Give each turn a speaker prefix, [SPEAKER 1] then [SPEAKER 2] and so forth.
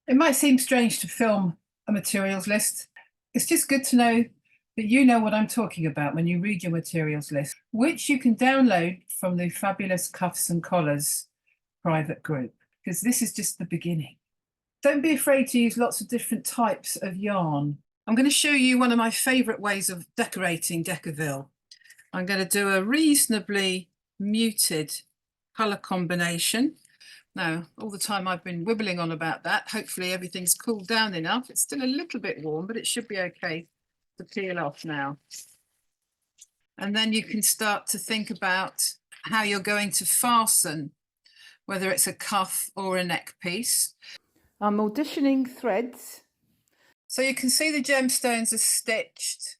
[SPEAKER 1] It might seem strange to film a materials list. It's just good to know that you know what I'm talking about when you read your materials list, which you can download from the Fabulous Cuffs and Collars private group, because this is just the beginning. Don't be afraid to use lots of different types of yarn. I'm going to show you one of my favourite ways of decorating Decovil. I'm going to do a reasonably muted colour combination. Now, all the time I've been wibbling on about that, hopefully everything's cooled down enough. It's still a little bit warm, but it should be okay to peel off now. And then you can start to think about how you're going to fasten, whether it's a cuff or a neck piece. I'm auditioning threads. So you can see the gemstones are stitched.